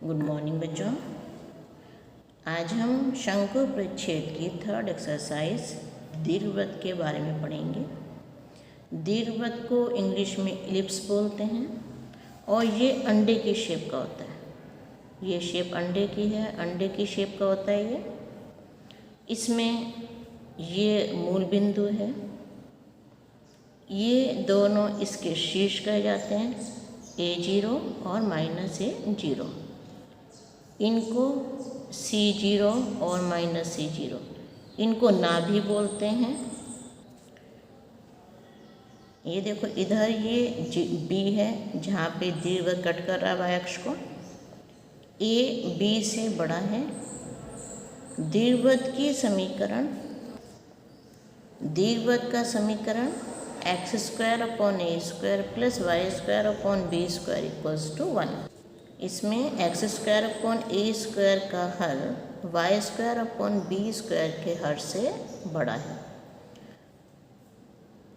Good morning बच्चों। आज हम शंकु परिच्छेद की थर्ड एक्सरसाइज दीर्घवृत्त के बारे में पढ़ेंगे। दीर्घवृत्त को इंग्लिश में इलिप्स बोलते हैं और ये अंडे की शेप का होता है। ये शेप अंडे की है, अंडे की शेप का होता है ये। इसमें ये मूल बिंदु है, ये दोनों इसके शीर्ष कहे जाते हैं, A0 और -A0। इनको C0 और -C0, इनको नाभि बोलते हैं। ये देखो इधर ये B है जहाँ पे दीर्घवृत्त कट कर रहा है वाई अक्ष को। A B से बड़ा है। दीर्घवृत्त की समीकरण, दीर्घवृत्त का समीकरण x² + y² + b² = 1। इसमें x² का हर y² के हर से बड़ा है।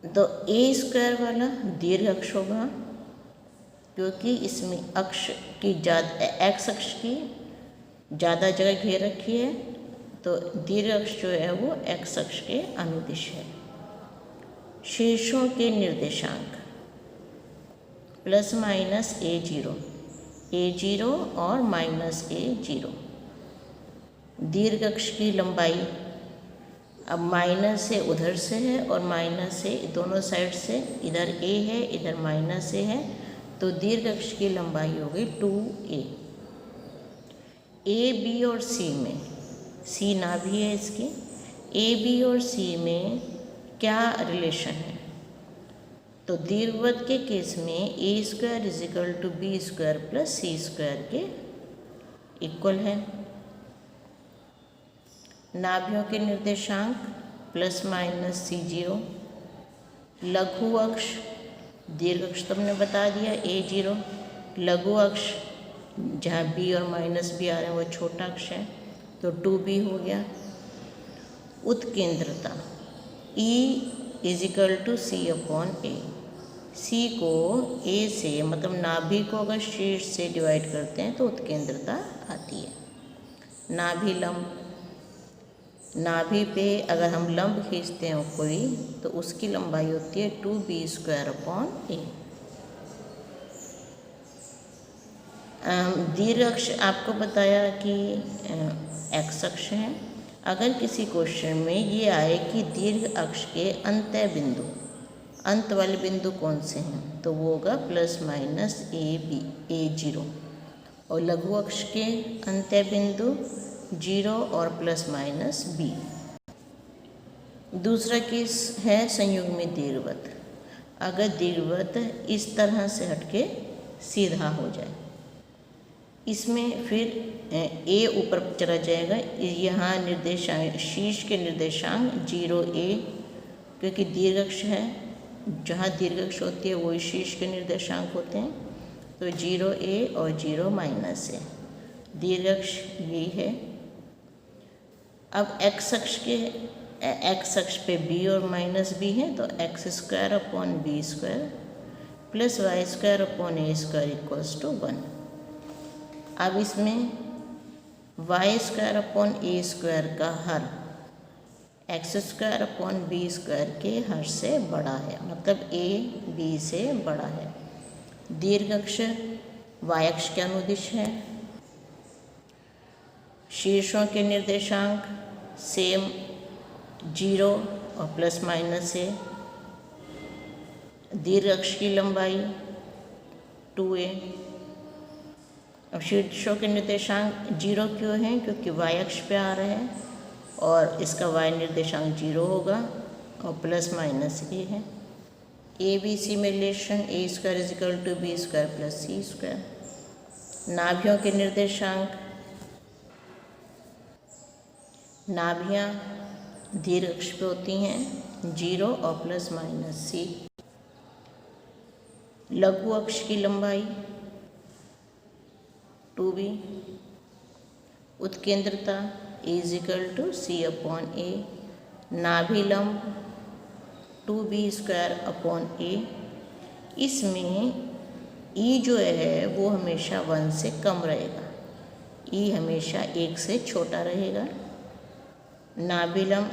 तो a² वाला दीर्घ अक्ष होगा क्योंकि इसमें अक्ष की x अक्ष की ज़्यादा जगह घेर रखी है, तो दीर्घ अक्ष जो है वो x अक्ष के अनुदिश है। शीर्षों के निर्देशांक ±A0, A0 और -A0। दीर्घ अक्ष की लंबाई अब माइनस से उधर से है और माइनस से दोनों साइड से, इधर A है इधर -A है, तो दीर्घ अक्ष की लंबाई होगी 2A। A B और C में, C नाभि है इसकी, A B और C में क्या रिलेशन है? तो दीर्घवृत्त के केस में A² = B² + C² के इक्वल है। नाभियों के निर्देशांक ±C0। लघु अक्ष, दीर्घ अक्ष तो हमने बता दिया A0। लघु अक्ष जहाँ B और -B आ रहे हैं वो छोटा अक्ष है, तो 2B हो गया। उत्केंद्रता E = C/A। C को A से, मतलब नाभि को अगर शीर्ष से डिवाइड करते हैं तो उत्केंद्रता आती है। नाभि लंब, नाभि पे अगर हम लंब खींचते हैं कोई, तो उसकी लंबाई होती है 2B² A। दीर्घ अक्ष आपको बताया कि x अक्ष है। अगर किसी क्वेश्चन में ये आए कि दीर्घ अक्ष के अंत्य बिंदु, अंत वाले बिंदु कौन से हैं, तो वो होगा ±A0। और लघु अक्ष के अंत्य बिंदु 0 और ±B। दूसरा केस है संयुग्मी दीर्घवृत्त। अगर दीर्घवृत्त इस तरह से हटके सीधा हो जाए, इसमें फिर A ऊपर चला जाएगा, यहाँ निर्देशांक, शीर्ष के निर्देशांक 0A, क्योंकि दीर्घ अक्ष है, जहाँ दीर्घ अक्ष होती है वही शीर्ष के निर्देशांक होते हैं, तो 0A और 0 -A। दीर्घ अक्ष यही है। अब x अक्ष पे B और -B है, तो x² / B² + y² = 1। अब इसमें y² का हर x² / B² के हर से बड़ा है, मतलब A B से बड़ा है। दीर्घ अक्ष y अक्ष के अनुदिश है। शीर्षों के निर्देशांक सेम 0 और ±A। दीर्घ अक्ष की लंबाई 2A। अब शीर्षों के निर्देशांक 0 क्यों हैं? क्योंकि y अक्ष पे आ रहे हैं और इसका y निर्देशांक 0 होगा और ±A है। ABC में रिलेशन A² = B² + C²। नाभियों के निर्देशांक, नाभियाँ दीर्घ अक्ष पे होती हैं 0 और ±C। लघु अक्ष की लंबाई 2B। उत्केंद्रता A = C/A। नाभि लंब 2B² A। इसमें E जो है वो हमेशा 1 से कम रहेगा, ई हमेशा 1 से छोटा रहेगा। नाभि लंब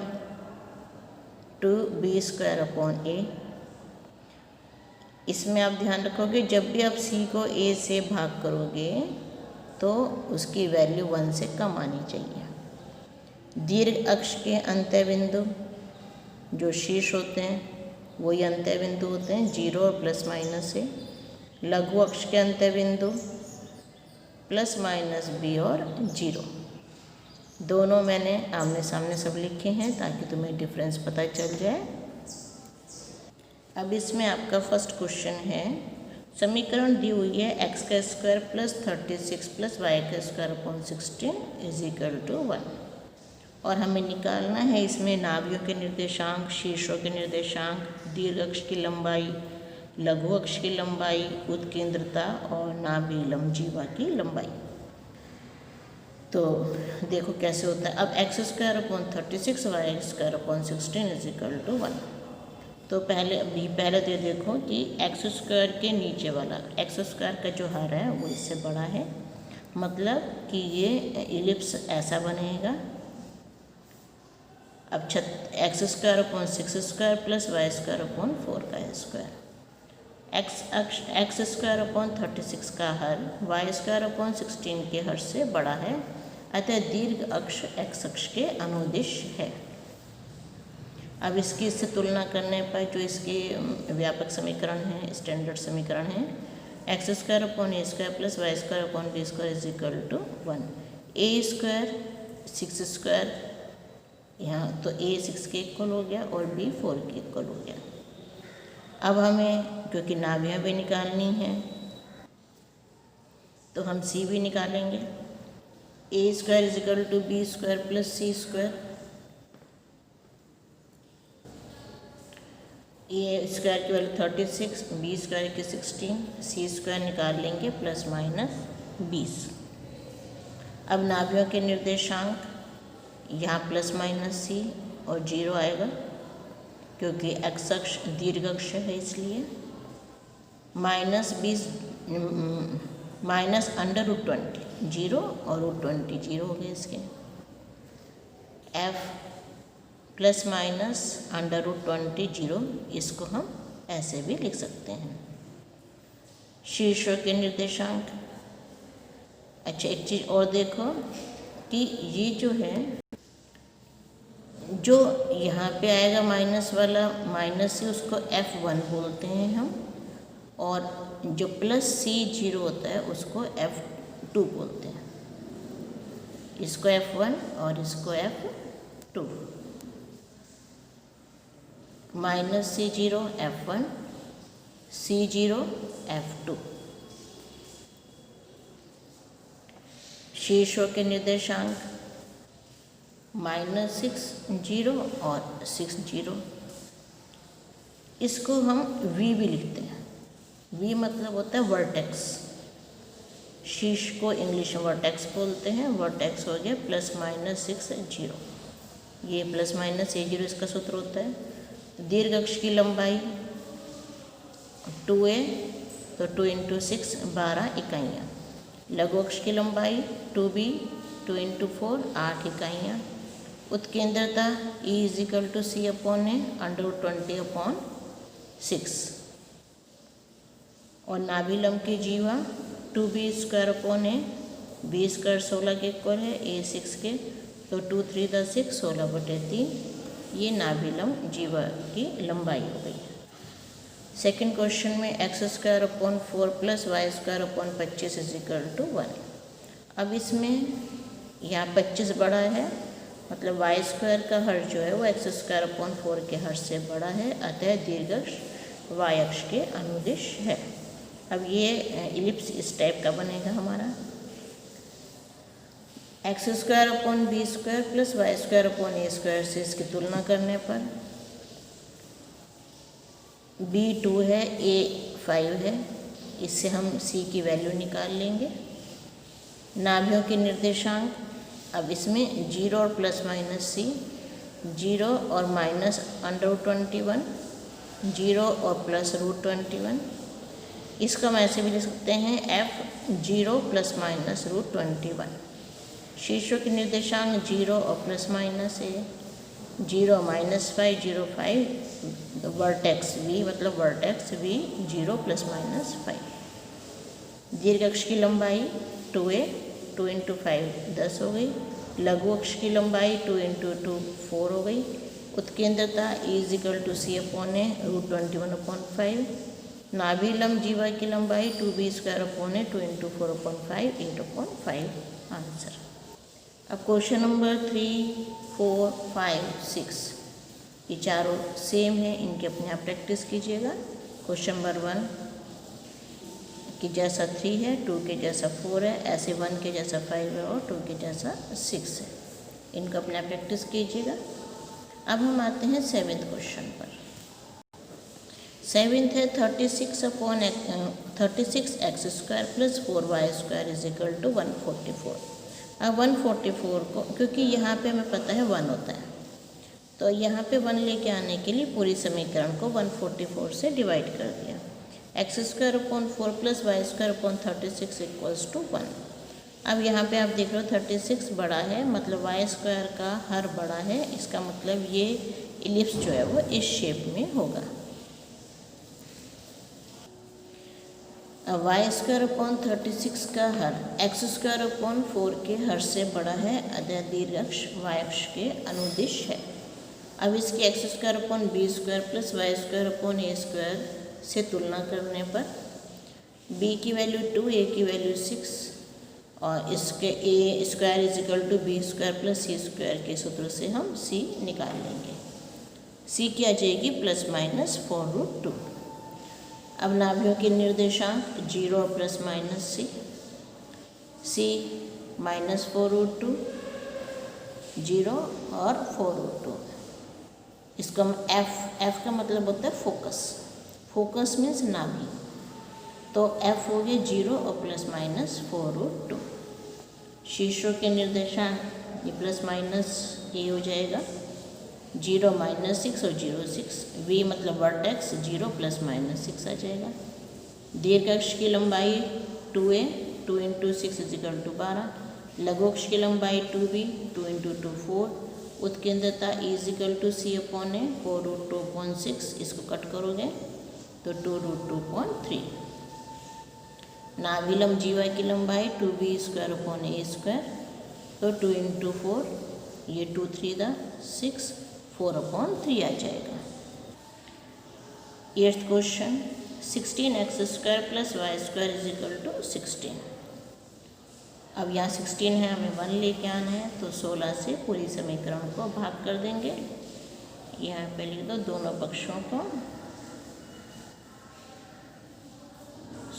2b² a। इसमें आप ध्यान रखोगे जब भी आप c को a से भाग करोगे तो उसकी वैल्यू 1 से कम आनी चाहिए। दीर्घ अक्ष के अंत्य बिंदु जो शीर्ष होते हैं वही अंत्य बिंदु होते हैं, 0 और प्लस माइनस से। लघु अक्ष के अंत्य बिंदु प्लस माइनस b और 0। दोनों मैंने आमने सामने सब लिखे हैं ताकि तुम्हें डिफरेंस पता चल जाए। अब इसमें आपका फर्स्ट क्वेश्चन है, समीकरण दी हुई है x² plus 36 plus y² is equal to 1 और हमें निकालना है इसमें नाभियों के निर्देशांक, शीर्षों के निर्देशांक, दीर्घ अक्ष की लंबाई, लघु अक्ष की लंबाई, उत्केंद्रता और नाभि लंब जीवा की लंबाई। तो देखो कैसे होता है। अब x² 36 y² is equal to 1। तो पहले तो देखो कि x² के नीचे वाला x² का जो हर है वो इससे बड़ा है, मतलब कि ये इलिप्स ऐसा बनेगा। अब x² 6² प्लस y² 4 का स्क्वायर। x² 36 का हर y² 16 के हर से बड़ा है, अतः दीर्घ अक्ष x अक्ष के अनुदिश है। अब इसकी इससे तुलना करने पर जो इसके व्यापक समीकरण है, स्टैंडर्ड समीकरण है, x² a² plus y² b² is equal to 1। a² 6² यहाँ तो a 6 के इक्वल हो गया और b 4 के इक्वल हो गया। अब हमें क्योंकि नाभियाँ भी निकालनी है तो हम c भी निकालेंगे। a² is equal to b² plus c²। a² की वैल्यू 36, b² की 16, c² निकाल लेंगे प्लस माइनस 20। अब नाभियों के निर्देशांक यहाँ प्लस माइनस c और 0 आएगा क्योंकि x अक्ष दीर्घ अक्ष है इसलिए। -20 माइनस √20 0 और √20 0 हो गए इसके। f प्लस माइनस √20 0, इसको हम ऐसे भी लिख सकते हैं। शीर्षों के निर्देशांक। अच्छा एक चीज़ और देखो कि ये जो है, जो यहाँ पे आएगा माइनस वाला माइनस से उसको f1 बोलते हैं हम, और जो प्लस c0 होता है उसको f2 बोलते हैं। इसको f1 और इसको f2। Minus c0 f1, c0 f2। शीर्षों के निर्देशांक -6 0 और 6 0। इसको हम v भी लिखते हैं। v मतलब होता है वर्टेक्स। शीर्ष को इंग्लिश में वर्टेक्स बोलते हैं। वर्टेक्स हो गया +/6 0। ये +/a 0 इसका सूत्र होता है। दीर्घ अक्ष की लंबाई 2a, तो 2 × 6 12 इकाइयाँ। लघु अक्ष की लंबाई 2b 2 × 4 8 इकाइयाँ। उत्केंद्रता E = c/a √20/6। और नाभि लंब की जीवा 2b² a, b² 16 के इक्वल है, a 6 के, तो 2 3 6 16/3। ये नाभि लंब जीवा की लंबाई हो गई। सेकंड क्वेश्चन में x² 4 plus y² 25 is equal to 1। अब इसमें यहाँ 25 बड़ा है, मतलब y² का हर जो है वो x² 4 के हर से बड़ा है, अतः दीर्घ अक्ष y अक्ष के अनुदिश है। अब ये इलिप्स इस टाइप का बनेगा हमारा। x² b² plus y² a² से इसकी तुलना करने पर b 2 है, a 5 है, इससे हम c की वैल्यू निकाल लेंगे। नाभियों के निर्देशांक, अब इसमें 0 और प्लस माइनस c, 0 और माइनस √21, 0 और प्लस √21। इसको हम ऐसे भी लिख सकते हैं f 0 ± √21। शीर्षों के निर्देशांक 0 और प्लस माइनस है। 0 -5 0 5 वर्टेक्स v मतलब वर्टेक्स v 0 + -5। दीर्घ अक्ष की लंबाई 2a 2 × 5 10 हो गई। लघु अक्ष की लंबाई 2 × 2 4 हो गई। उत्केंद्रता E = c/a √21/5। नाभि लंब जीवा की लंबाई 2b² 2 × 4/5 × 5 आंसर। अब क्वेश्चन नंबर 3, 4, 5, 6 ये चारों सेम है, इनके अपने आप प्रैक्टिस कीजिएगा। क्वेश्चन नंबर 1 के जैसा 3 है, 2 के जैसा 4 है, ऐसे 1 के जैसा 5 है और 2 के जैसा 6 है। इनका अपने आप प्रैक्टिस कीजिएगा। अब हम आते हैं 7th क्वेश्चन पर। 7th है 36x² + 4y² = 144। अब 144 को, क्योंकि यहाँ पे हमें पता है 1 होता है, तो यहाँ पे 1 लेके आने के लिए पूरी समीकरण को 144 से डिवाइड कर दिया। x² / 4 + y² / 36 = 1। अब यहाँ पे आप देख रहे हो 36 बड़ा है, मतलब y² का हर बड़ा है, इसका मतलब ये इलिप्स जो है वो इस शेप में होगा। अब y² / 36 का हर x² / 4 के हर से बड़ा है, अतः दीर्घ अक्ष y अक्ष के अनुदिश है। अब इसकी x² / b² + y² / a² से तुलना करने पर b की वैल्यू 2, a की वैल्यू 6 और इसके a² = b² + c² के सूत्र से हम c निकाल लेंगे। c की आ जाएगी ±4√2। अब नाभियों के निर्देशांक 0 और ±c, c -4√2 0 और 4√2। इसको हम f का मतलब होता है फोकस, फोकस मीन्स नाभि, तो f हो गया 0 और ±4√2। शीर्षों के निर्देशांक ये ± हो जाएगा 0 -6 और 0 6। v मतलब वर्टेक्स 0 ± 6 आ जाएगा। दीर्घ अक्ष की लंबाई 2a 2 × 6 = 12। लघु अक्ष की लंबाई 2b 2 × 2 4। उत्केंद्रता E = c/a 4√2/6, इसको कट करोगे तो 2√2/3। नाभि लंब जीवा की लंबाई 2b² a², तो 2 × 4 ये 2 3 6 4/3 आ जाएगा। 8th question 16x² + y² = 16। अब यहाँ 16 है, हमें 1 लेके आना है, तो 16 से पूरी समीकरण को भाग कर देंगे। यहाँ पे लिख दो दोनों पक्षों को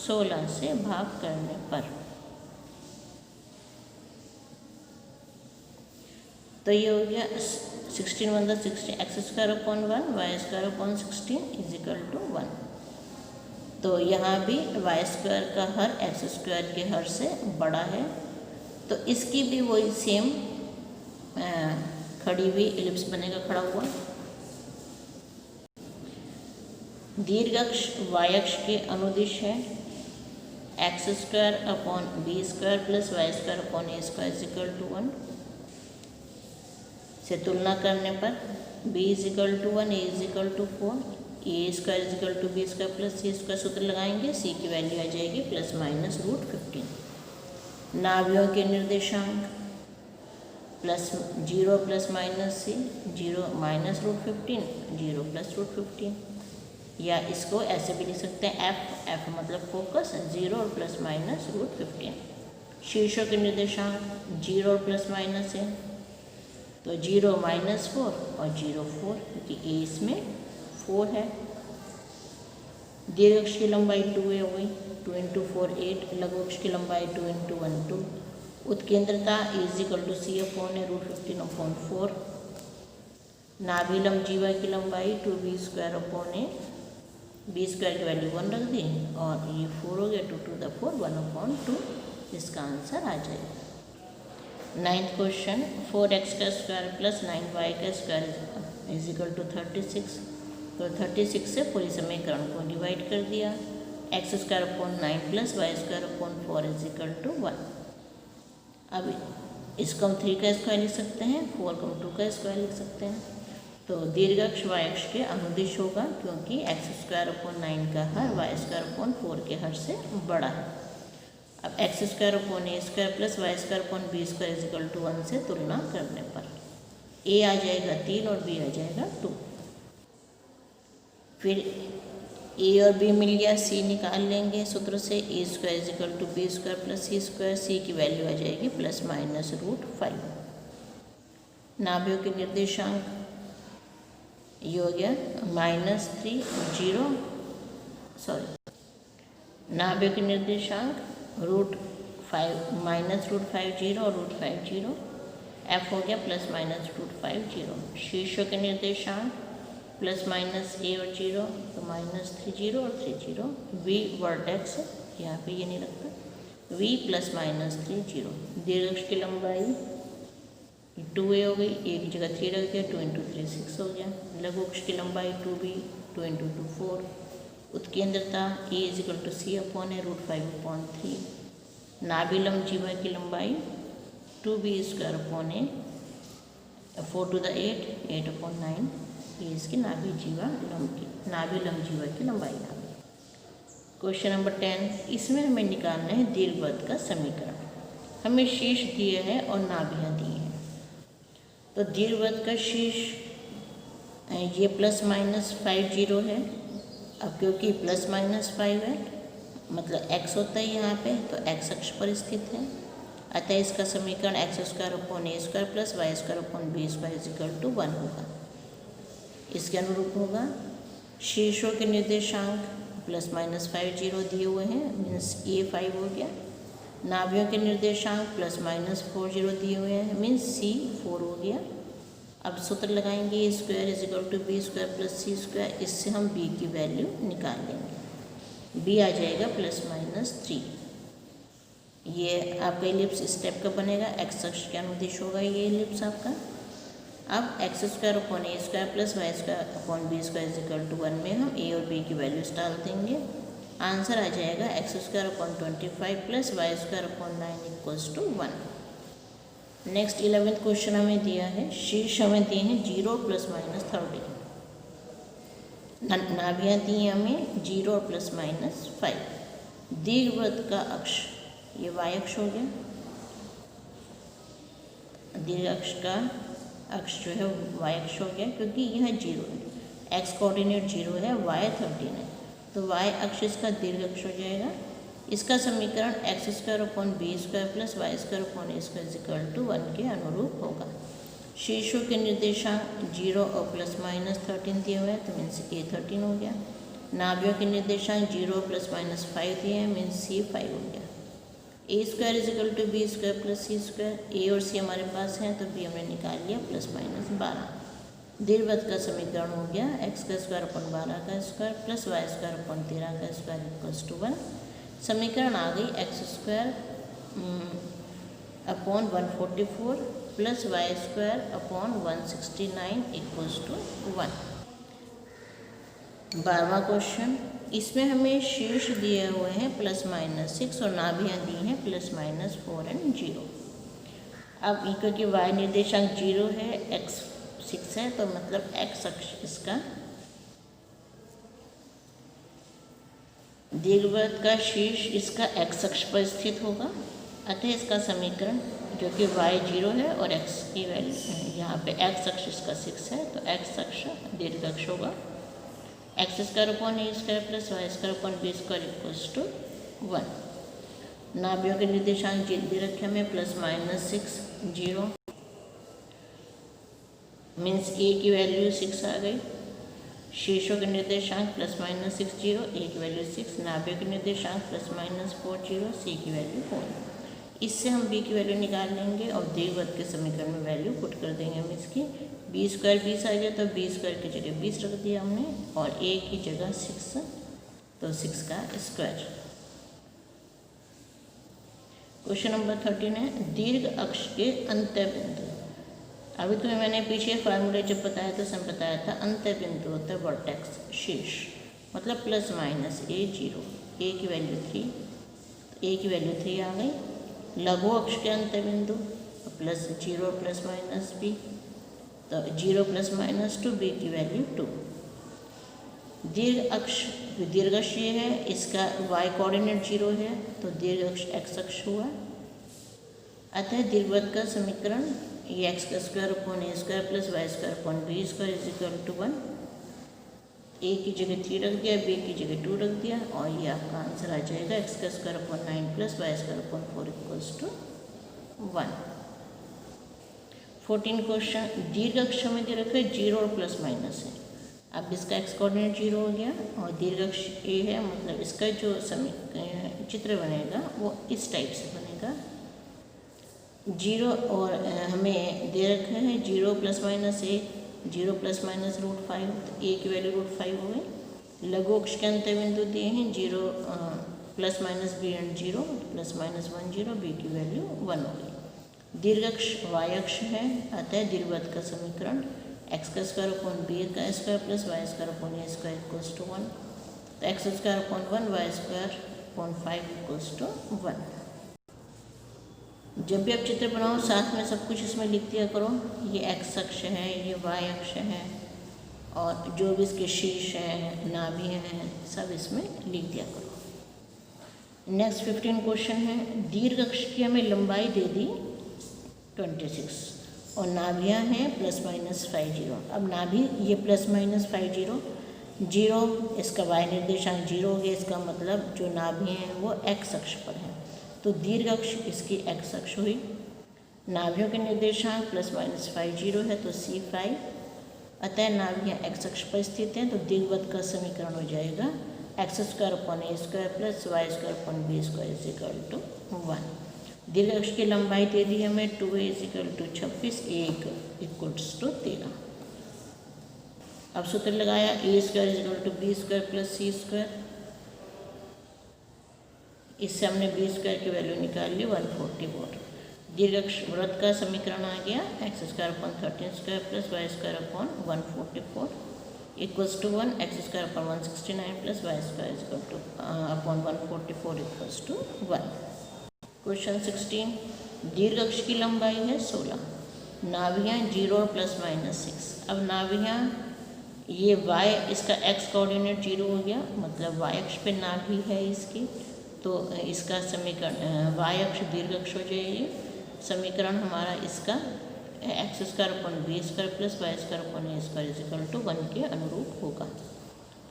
16 से भाग करने पर, तो ये हो गया 16 × 16 x² / 1 y² / 16 = 1। तो यहाँ भी y² का हर x² के हर से बड़ा है, तो इसकी भी वही सेम खड़ी हुई इलिप्स बनेगा, खड़ा हुआ। दीर्घ अक्ष y अक्ष के अनुदिश है। x² / b² + y² / a² = 1 से तुलना करने पर b = 1 a = 4 a² = b² + c² सूत्र लगाएंगे, c की वैल्यू आ जाएगी ±√15। नाभियों के निर्देशांक 0 ± c 0 -√15 0 +√15, या इसको ऐसे भी लिख सकते हैं f मतलब फोकस 0 और ±√15। शीर्षों के निर्देशांक 0 और ± है, तो 0 -4 और 0 4, क्योंकि a इसमें 4 है। दीर्घ अक्ष की लंबाई 2a हो गई, 2 × 4 8। लघु अक्ष की लंबाई 2 × 1 2। उत्केंद्रता E = c/a √15/4। नाभि लंब जीवा की लंबाई 2b² a, b² की वैल्यू 1 रख दी और ये 4 हो गया, 2 × 4 1/2, इसका आंसर आ जाएगा। 9th question 4x² + 9y² = 36। तो 36 से पूरी समीकरण को डिवाइड कर दिया। x² / 9 + y² / 4 = 1। अब इसको हम 3 का स्क्वायर लिख सकते हैं, 4 को हम 2 का स्क्वायर लिख सकते हैं। तो दीर्घ अक्ष y अक्ष के अनुदिश होगा, क्योंकि x² 9 का हर y² 4 के हर से बड़ा है। अब x² a² plus y² b² 1 से तुलना करने पर a आ जाएगा 3 और b आ जाएगा 2। फिर a और b मिल गया, c निकाल लेंगे सूत्र से, a² b² plus c², c की वैल्यू आ जाएगी ±√5। नाभियों के निर्देशांक ये हो गया -3 0, नाभियों के निर्देशांक √5 0 और √5 0, f हो गया ±√5 0। शीर्षों के निर्देशांक +- a और 0 तो -3 0 और 3 0। v वर्टेक्स यहाँ पे ये नहीं रखता, v +- 3 0। दीर्घ अक्ष की लंबाई 2a हो गई, a की जगह 3 रख दिया, 2 × 3 6 हो गया। लघु अक्ष की लंबाई 2b, 2 × 2 4। उत्केंद्रता a = c/a √5/3। नाभिलंब जीवा की लंबाई 2b² a 4 to the 8 8/9। ये इसकी नाभिलंब जीवा की लंबाई आ गई। क्वेश्चन नंबर 10, इसमें हमें निकालना है दीर्घवृत्त का समीकरण। हमें शीर्ष दिए हैं और नाभियाँ दी हैं। तो दीर्घवृत्त का शीर्ष ये ±5 0 है। अब क्योंकि ±5 है मतलब x होता है यहाँ पे, तो x अक्ष पर स्थित है, अतः इसका समीकरण x² a² plus y² b² 1 होगा। इसके अनुरूप होगा। शीर्षों के निर्देशांक ±5 0 दिए हुए हैं, मीन्स a 5 हो गया। नाभियों के निर्देशांक ±4 0 दिए हुए हैं, मीन्स c 4 हो गया। अब सूत्र लगाएंगे a² = b² प्लस c², इससे हम b की वैल्यू निकाल लेंगे। b आ जाएगा ±3। ये आपका एलिप्स इस टाइप का बनेगा, x अक्ष के अनुदिश होगा ये एलिप्स आपका। अब x² a² plus y² b² 1 में हम a और b की वैल्यूज डाल देंगे। आंसर आ जाएगा x² 25 plus y² 9 = 1। Next 11th question हमें दिया है, शीर्ष हमें दिए हैं 0 ± 30, नाभियाँ दी हैं हमें 0 और ±5। दीर्घवृत्त का अक्ष ये y अक्ष हो गया, दीर्घ अक्ष का अक्ष जो है y अक्ष हो गया, क्योंकि यह 0 है, x कोऑर्डिनेट 0 है, y 13 है, तो y अक्ष इसका दीर्घ अक्ष हो जाएगा। इसका समीकरण x² b² plus y² a² 1 के अनुरूप होगा। शीर्षों के निर्देशांक 0 और ±13 दिए हुए हैं, तो मीन्स a 13 हो गया। नाभियों के निर्देशांक 0 और +-5 दिए हैं, मीन्स c 5 हो गया। a² = b² plus c², a और c हमारे पास हैं, तो b हमने निकाल लिया +-12। दीर्घवृत्त का समीकरण हो गया x² / 12² प्लस y² / 13² 1। समीकरण आ गई x² / 144 प्लस y² / 169 = 1। 12वां क्वेश्चन, इसमें हमें शीर्ष दिए हुए हैं +-6 और नाभियाँ दी हैं +-4 और 0। अब क्योंकि y निर्देशांक 0 है, x 6 है, तो मतलब x अक्ष इसका दीर्घवृत्त का शीर्ष इसका x अक्ष पर स्थित होगा, अतः इसका समीकरण जो कि y 0 है और x की वैल्यू यहाँ पे x अक्ष इसका 6 है, तो x अक्ष दीर्घ अक्ष होगा x² a² plus y² b² 1। नाभियों के निर्देशांक दे रखे हमें +-6 0, मीन्स a की वैल्यू 6 आ गई। शीर्षों के निर्देशांक +-6 0, a की वैल्यू 6। नाभियों के निर्देशांक +-4 0, c की वैल्यू 4। इससे हम b की वैल्यू निकाल लेंगे और दीर्घवृत्त के समीकरण में वैल्यू पुट कर देंगे हम इसकी। b² 20 आ गया, तो b² की जगह 20 रख दिया हमने और a की जगह 6, तो 6 का स्क्वायर। क्वेश्चन नंबर 13 है, दीर्घ अक्ष के अंत्य बिंदु। अभी तुम्हें मैंने पीछे फार्मूले जब बताया था, उसमें बताया था अंत्य बिंदु होता है वर्टेक्स, शीर्ष, मतलब +- a 0, a की वैल्यू 3, a की वैल्यू 3 आ गई। लघु अक्ष के अंत्य बिंदु प्लस 0 प्लस माइनस बी, तो 0 प्लस माइनस 2, बी की वैल्यू 2। दीर्घ अक्ष ये है, इसका y कोऑर्डिनेट 0 है, तो दीर्घ अक्ष x अक्ष हुआ। अतः दीर्घवृत्त का समीकरण ये एक्स का square upon a square plus y square upon b square is equal to 1। A की जगह 3 रख दिया, बी की जगह 2 रख दिया, और ये आपका आंसर आ जाएगा एक्स का square upon 9 plus y square upon 4 equals to 1। 14 question, दीर्घ अक्ष में दे रखा है 0 और प्लस माइनस है। अब इसका एक्स कोऑर्डिनेट 0 हो गया और दीर्घ अक्ष ए है, मतलब इसका जो चित्र बनेगा वो इस टाइप से बनेगा। 0 और हमें दे रखा है 0 प्लस माइनस 1, 0 प्लस माइनस √5, तो ए की वैल्यू √5 हो गई। लघु अक्ष के अंत बिंदु दिए हैं 0 plus minus b and 0 plus minus 1 0, b की वैल्यू 1 हो गई। दीर्घ अक्ष y अक्ष है, अतः दीर्घवृत्त का समीकरण एक्स का स्क्वायर अपॉन बी का square plus y square upon a square equals to 1, तो x square upon 1 y square upon 5 equals to 1। जब भी आप चित्र बनाओ साथ में सब कुछ इसमें लिख दिया करो। ये एक्स अक्ष है, ये वाई अक्ष है, और जो भी इसके शीर्ष हैं, नाभि हैं, सब इसमें लिख दिया करो। नेक्स्ट 15 क्वेश्चन है, दीर्घ अक्ष की हमें लंबाई दे दी 26 और नाभियाँ हैं प्लस माइनस 50। अब नाभि ये प्लस माइनस 50, 0 इसका y निर्देशांक 0 हो गया, इसका मतलब जो नाभि हैं वो x अक्ष पर हैं, तो दीर्घ अक्ष इसकी x अक्ष हुई। नाभियों के निर्देशांक प्लस माइनस 50 है, तो C5, अतः नाभियाँ x अक्ष पर स्थित हैं, तो दीर्घवृत्त का समीकरण हो जाएगा x square upon a square plus y square upon b square is equal to 1। दीर्घ अक्ष की लंबाई दे दी हमें 2a is equal to 26, a equals to 13। अब सूत्र लगाया a square is equal to b square plus c square, इससे हमने बी स्क्वायर की वैल्यू निकाल ली 144। दीर्घ अक्ष वृत्त का समीकरण आ गया x square upon 13 square plus y square upon 144 equals to 1, x square upon 169 plus y square is equal to upon 144 equals to 1। Question 16, दीर्घ अक्ष की लंबाई है 16, नाभियाँ 0 और प्लस माइनस 6। अब नाभियाँ ये y, इसका x कोऑर्डिनेट 0 हो गया, मतलब y अक्ष पे नाभि है इसकी, तो इसका समीकरण y अक्ष दीर्घ अक्ष हो जाएगी। समीकरण हमारा इसका x square upon b square plus y square upon a square is equal to 1 के अनुरूप होगा।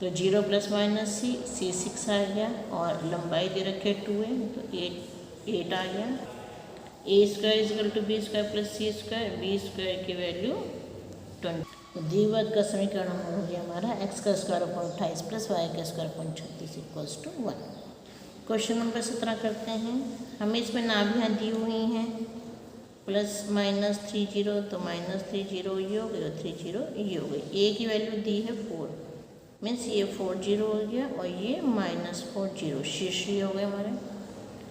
तो 0 प्लस माइनस सी 6 आ गया और लंबाई दे रखे 2a, तो 8 आ गया। A square is equal to b square plus c square, b square की वैल्यू 20। तो दीर्घवृत्त का समीकरण हो गया हमारा एक्स का स्क्वायर अपॉन 28 प्लस वाई का square upon 36 equals to 1। Question number 17 करते हैं। हमें इसमें नाभियाँ दी हुई हैं प्लस माइनस 30, तो माइनस 30 ये हो गई और 30 ये हो गई। ए की वैल्यू दी है 4, मीन्स ये 40 हो गया और ये माइनस 40, शीर्ष ये हो गए हमारे।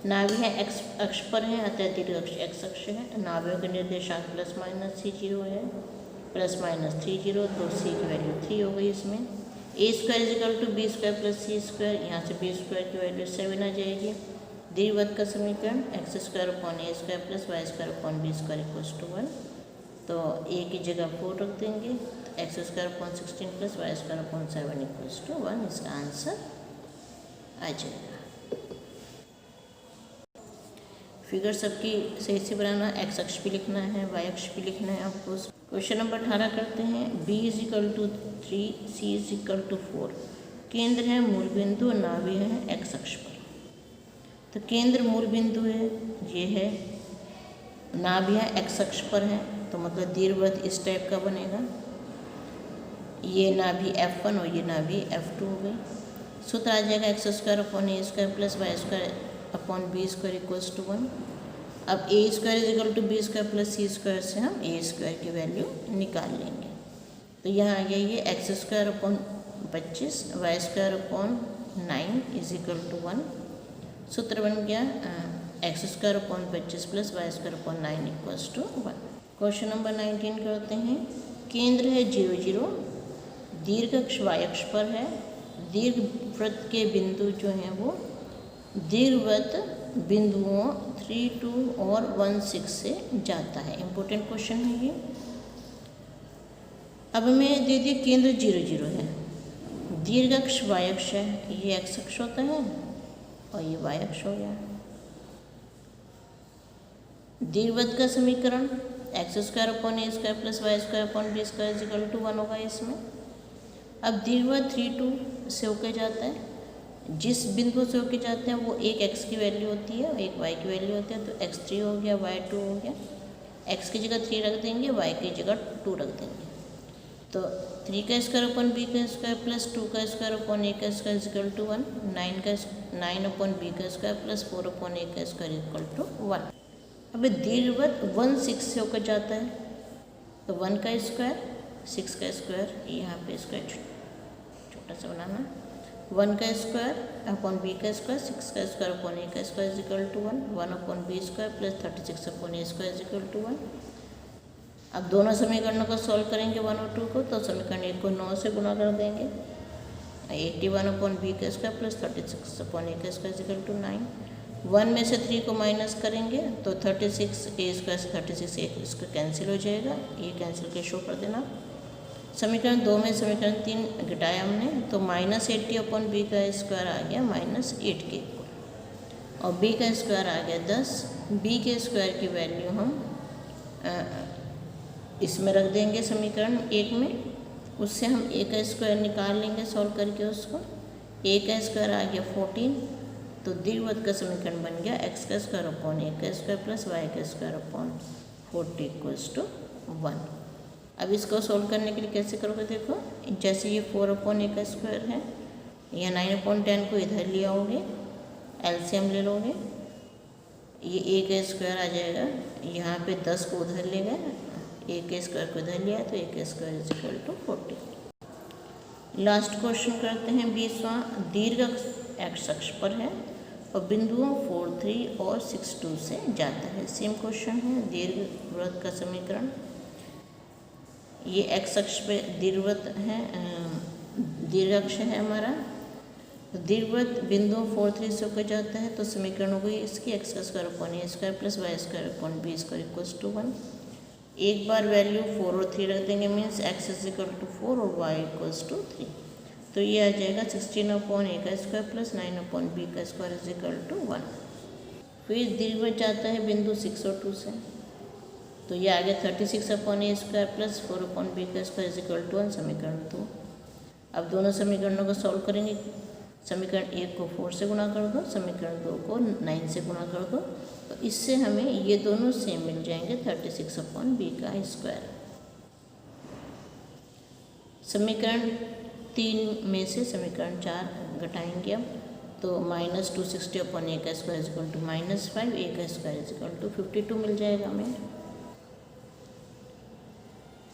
नाभियाँ एक्स अक्ष पर हैं, अतः दीर्घ अक्ष एक्स अक्ष है। नाभियों के निर्देशांक प्लस माइनस 30 है, प्लस माइनस 30, तो सी की वैल्यू 3 हो गई इसमें। A square is equal to b square plus c square, यहाँ से बी स्क्वायर की वैल्यू 7 आ जाएगी। दीर्घवृत्त का समीकरण x square upon a square plus y square upon b square equals to 1, तो ए की जगह 4 रख देंगे, तो x square upon 16 plus y square upon 7 equals to 1, इसका आंसर आ जाएगा। फिगर सबकी सही से बनाना, एक्स अक्ष भी लिखना है, वाई अक्ष भी लिखना है आपको। क्वेश्चन नंबर 18 करते हैं। b is equal to 3, c is equal to 4। केंद्र है, मूल बिंदु, नाभि है एक्स अक्ष पर। तो केंद्र मूल बिंदु है, ये है, नाभियाँ एक्स अक्ष पर हैं, तो मतलब दीर्घवृत्त इस टाइप का बनेगा। ये नाभि F1 और ये नाभि F2 हो गई। सूत्र आ जाएगा x square upon a square plus y square upon b square equals to 1। अब a square is equal to b square plus c square से हम ए स्क्वायर की वैल्यू निकाल लेंगे। तो यहाँ आ गया ये x square upon 25 y square upon 9 is equal to 1। सूत्र बन गया x square upon 25 plus y square upon 9 equals to 1। Question number 19 करते हैं। केंद्र है 0 0, दीर्घ अक्ष वाई अक्ष पर है। दीर्घवृत्त के बिंदु जो हैं वो दीर्घवृत्त बिंदुओं 3, 2 और 1, 6 से जाता है। इम्पोर्टेंट क्वेश्चन है ये। अब हमें दे दिए केंद्र 0, 0 है, दीर्घ अक्ष y अक्ष है, ये x अक्ष होता है और ये y अक्ष हो गया। दीर्घवृत्त का समीकरण x² + a² + y² b² = 1 होगा इसमें। अब दीर्घवृत्त 3, 2 से होके जाता है, जिस बिंदु से होके जाते हैं वो एक x की वैल्यू होती है और एक y की वैल्यू होती है, तो x3 हो गया, y2 हो गया। x की जगह 3 रख देंगे, y की जगह 2 रख देंगे, तो 3² b² + 2² a² = 1, 9/b² + 4/a² = 1। अब दीर्घवृत्त 1, 6 से होकर जाता है, तो 1² 6² यहाँ पे स्क्वायर छोटा सा बनाना, 1² b² 6² a² = 1, 1/b² + 36/a² = 1। अब दोनों समीकरणों को सॉल्व करेंगे 1 और 2 को, तो समीकरण 1 को 9 से गुणा कर देंगे, 81/b² + 36/a² = 9। 1 में से 3 को माइनस करेंगे तो 36 a² से 36 इसका कैंसिल हो जाएगा, ये कैंसिल के शो कर देना। समीकरण 2 में समीकरण 3 घटाया हमने, तो -80/b² आ गया -8 के इक्वल, और b² आ गया 10। b² की वैल्यू हम इसमें रख देंगे समीकरण 1 में, उससे हम a² निकाल लेंगे सॉल्व करके उसको। a² आ गया 14, तो दीर्घवृत्त का समीकरण बन गया x² + a² + y² = 1। अब इसको सॉल्व करने के लिए कैसे करोगे, देखो जैसे ये 4/a² है, या 9/10 को इधर ले आओगे, एलसीएम ले लोगे, ये a² आ जाएगा, यहाँ पे 10 को उधर ले गए, a² को इधर लिया, तो a² = 40। लास्ट क्वेश्चन करते हैं 20वां। दीर्घ x अक्ष पर है और बिंदुओं 4, 3 और 6, 2 से जाता है। सेम क्वेश्चन है, दीर्घवृत्त का समीकरण। ये x अक्ष पे दीर्घवृत्त है, दीर्घ अक्ष है हमारा। तो दीर्घवृत्त बिंदुओं 4, 3 से होकर जाता है, तो समीकरण हो गई इसकी x² + y² + b² = 1। एक बार वैल्यू 4 और 3 रख देंगे, मीन्स x = 4 और y = 3, तो ये आ जाएगा 16/a² + 9/b² = 1। फिर दीर्घवृत्त जाता है बिंदु 6 और 2 से, तो ये आ गया 36/a² + 4/b² = 1, समीकरण 2। अब दोनों समीकरणों को सॉल्व करेंगे। समीकरण 1 को 4 से गुणा कर दो, समीकरण 2 को 9 से गुणा कर दो, तो इससे हमें ये दोनों सेम मिल जाएंगे 36/b²। समीकरण 3 में से समीकरण 4 घटाएंगे अब, तो -260/a² = -5, a² = 52 मिल जाएगा हमें।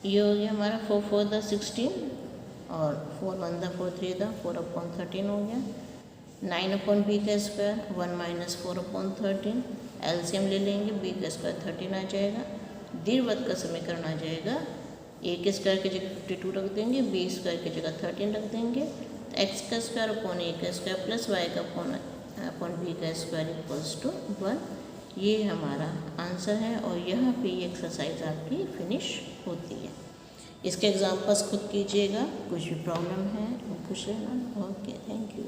ये हो गया हमारा 4 4 × 16 और 4 1 × 4 3 × 4/13 हो गया। 9/b², 1 - 4/13, एलसीएम ले लेंगे, b² 13 आ जाएगा। दीर्घवृत्त का समीकरण आ जाएगा, a² की जगह 52 रख देंगे, b² की जगह 13 रख देंगे, तो x² + y/b² = 1। ये हमारा आंसर है, और यहाँ पे ये एक्सरसाइज आपकी फिनिश होती है। इसके एग्जाम्पल्स खुद कीजिएगा, कुछ भी प्रॉब्लम है पूछ लेना। Okay, thank you.